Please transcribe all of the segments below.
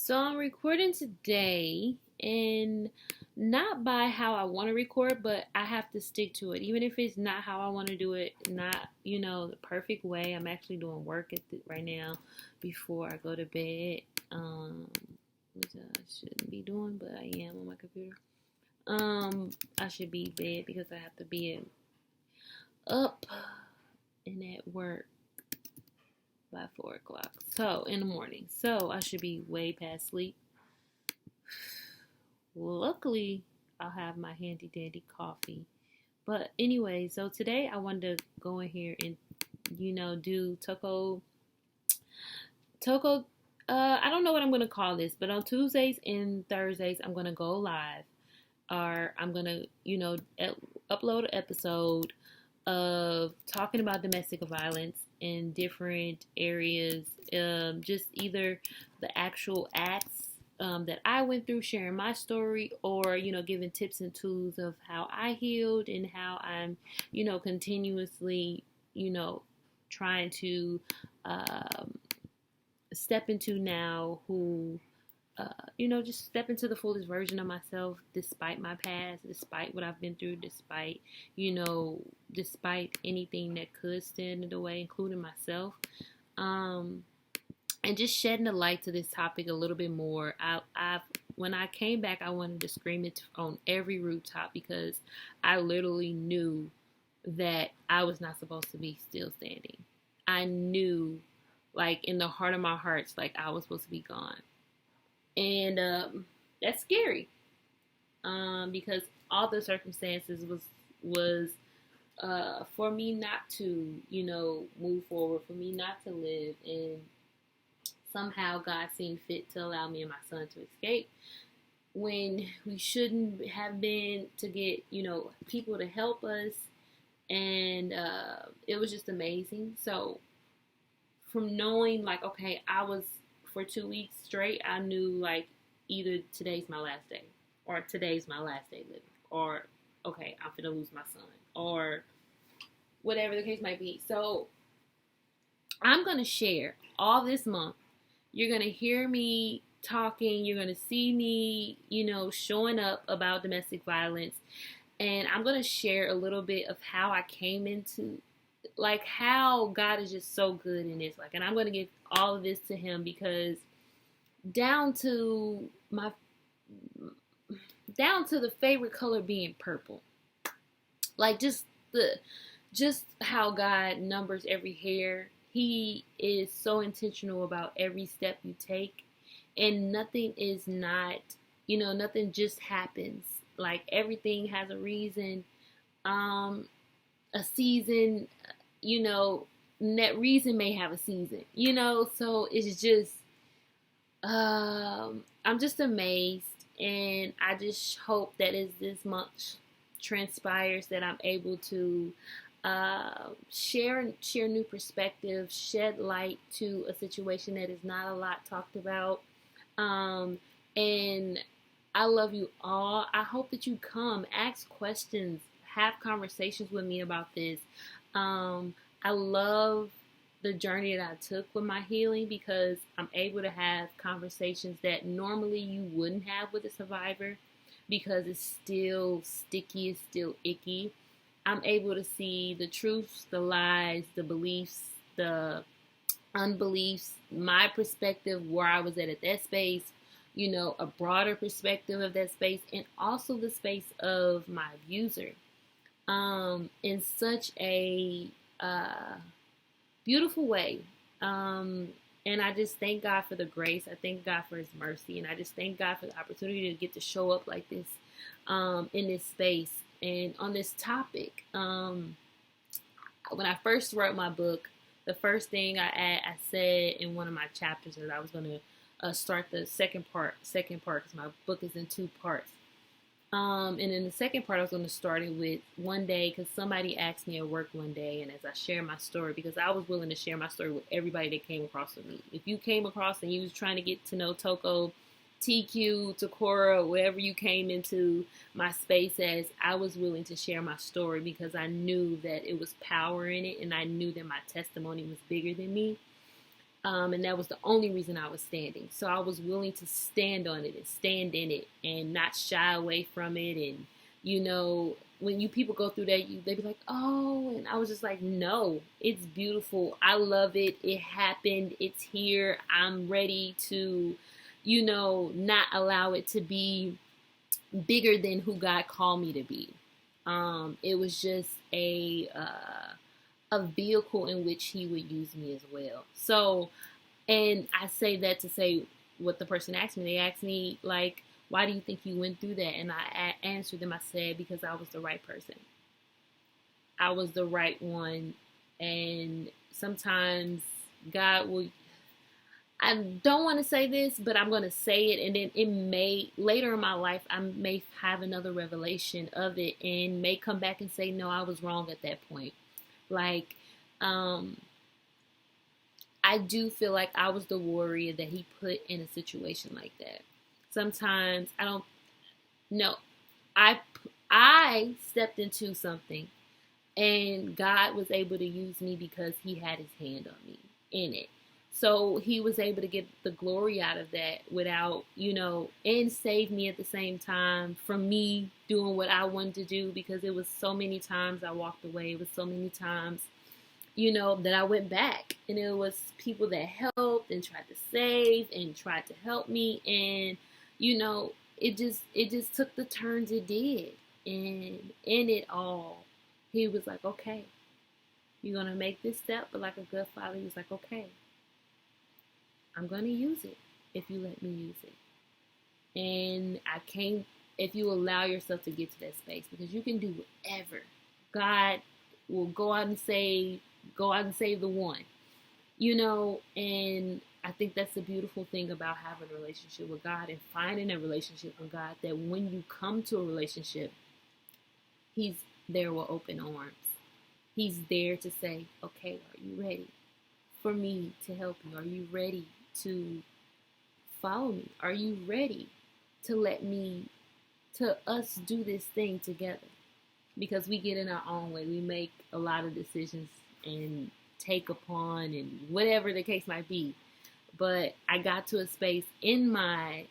So I'm recording today and not by how I want to record, but I have to stick to it. Even if it's not how I want to do it, not, the perfect way. I'm actually doing work right now before I go to bed. Which I shouldn't be doing, but I am on my computer. I should be bed because I have to be up and at work by 4 o'clock. So in the morning. So I should be way past sleep. Luckily, I'll have my handy dandy coffee. But anyway, so today I wanted to go in here and do Toko. I don't know what I'm gonna call this, but on Tuesdays and Thursdays I'm gonna go live, or I'm gonna upload an episode of talking about domestic violence in different areas, just either the actual acts that I went through, sharing my story, or giving tips and tools of how I healed and how I'm continuously trying to step into now who just step into the fullest version of myself despite my past, despite what I've been through, despite anything that could stand in the way, including myself. And just shedding the light to this topic a little bit more. When I came back, I wanted to scream it on every rooftop because I literally knew that I was not supposed to be still standing. I knew, like in the heart of my hearts, like I was supposed to be gone. And that's scary because all the circumstances was for me not to move forward, for me not to live, and somehow God seemed fit to allow me and my son to escape when we shouldn't have been, to get people to help us. And it was just amazing. So from knowing, like, okay, I was, for 2 weeks straight, I knew, like, either today's my last day, or today's my last day living, or okay, I'm gonna lose my son, or whatever the case might be. So I'm gonna share all this month. You're gonna hear me talking. You're gonna see me, showing up about domestic violence, and I'm gonna share a little bit of how I came into, like, how God is just so good in this. Like, and I'm gonna give all of this to Him because down to the favorite color being purple, like just how God numbers every hair. He is so intentional about every step you take, and nothing is not, nothing just happens. Like, everything has a reason, a season, that reason may have a season, so it's just, I'm just amazed, and I just hope that as this month transpires that I'm able to share new perspectives, shed light to a situation that is not a lot talked about. And I love you all. I hope that you come, ask questions, have conversations with me about this. I love the journey that I took with my healing because I'm able to have conversations that normally you wouldn't have with a survivor because it's still sticky, it's still icky. I'm able to see the truths, the lies, the beliefs, the unbeliefs, my perspective, where I was at that space, a broader perspective of that space, and also the space of my abuser. In such a beautiful way. And I just thank God for the grace. I thank God for His mercy. And I just thank God for the opportunity to get to show up like this in this space and on this topic. When I first wrote my book, the first thing I said in one of my chapters is I was going to start the second part because my book is in 2 parts. And in the second part, I was going to start it with one day because somebody asked me at work one day, and as I share my story, because I was willing to share my story with everybody that came across with me. If you came across and you was trying to get to know Toko, TQ, Takora, wherever you came into my space as, I was willing to share my story because I knew that it was power in it, and I knew that my testimony was bigger than me. And that was the only reason I was standing. So I was willing to stand on it and stand in it and not shy away from it. And, when you people go through that, they be like, oh, and I was just like, no, it's beautiful. I love it. It happened. It's here. I'm ready to, not allow it to be bigger than who God called me to be. It was just a vehicle in which He would use me as well. So, and I say that to say what the person asked me. They asked me, like, why do you think you went through that? And I answered them. I said, because I was the right person. I was the right one. And sometimes God will, I don't want to say this, but I'm going to say it. And then it may, later in my life, I may have another revelation of it and may come back and say, no, I was wrong at that point. Like, I do feel like I was the warrior that He put in a situation like that. Sometimes I don't know. I stepped into something and God was able to use me because He had His hand on me in it. So He was able to get the glory out of that without, and save me at the same time from me doing what I wanted to do, because it was so many times I walked away. It was so many times, that I went back, and it was people that helped and tried to save and tried to help me. And, it just took the turns it did. And in it all, He was like, okay, you're going to make this step. But like a good father, He was like, okay, I'm going to use it if you let me use it. And I can't, if you allow yourself to get to that space, because you can do whatever. God will go out and save the one, and I think that's the beautiful thing about having a relationship with God and finding a relationship with God, that when you come to a relationship, He's there with open arms. He's there to say, okay, are you ready for me to help you? Are you ready to follow me? Are you ready to us do this thing together? Because we get in our own way. We make a lot of decisions and take upon, and whatever the case might be. But I got to a space in my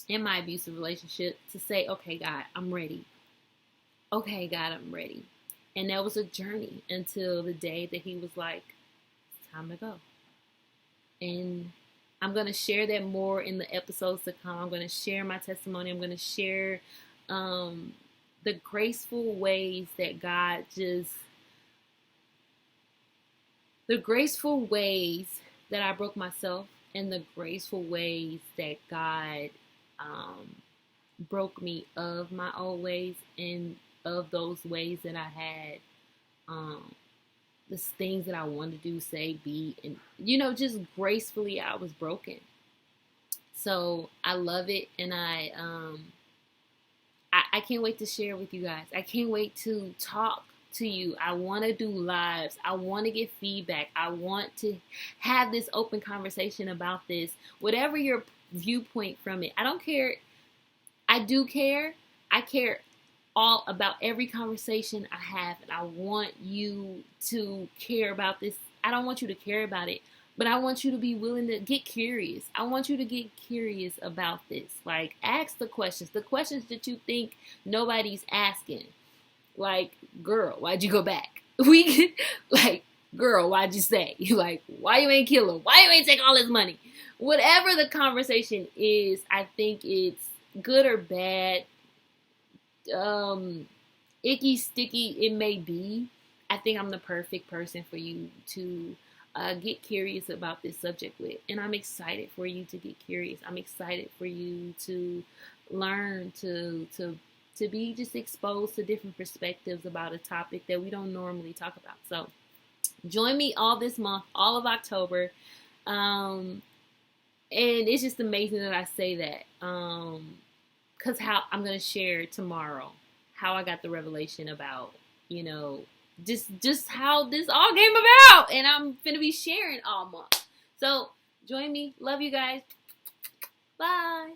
abusive relationship to say, okay, God, I'm ready. Okay, God, I'm ready. And that was a journey until the day that He was like, it's time to go. And I'm going to share that more in the episodes to come. I'm going to share my testimony. I'm going to share the graceful ways that God the graceful ways that I broke myself, and the graceful ways that God broke me of my old ways, and of those ways that I had, the things that I wanted to do, say, be, and just gracefully I was broken. So I love it, and I can't wait to share with you guys. I can't wait to talk to you. I want to do lives. I want to get feedback. I want to have this open conversation about this. Whatever your viewpoint from it, I don't care. I do care. I care all about every conversation I have, and I want you to care about this. I don't want you to care about it, but I want you to be willing to get curious. I want you to get curious about this. Like, ask the questions that you think nobody's asking. Like, girl, why'd you go back? Girl, why'd you stay? Like, why you ain't kill him? Why you ain't take all his money? Whatever the conversation is, I think it's good or bad, icky, sticky, it may be. I think I'm the perfect person for you to get curious about this subject with. And I'm excited for you to get curious. I'm excited for you to learn, to be just exposed to different perspectives about a topic that we don't normally talk about. So join me all this month, all of October. And it's just amazing that I say that. Because how I'm going to share tomorrow how I got the revelation about, just how this all came about. And I'm going to be sharing all month. So join me. Love you guys. Bye.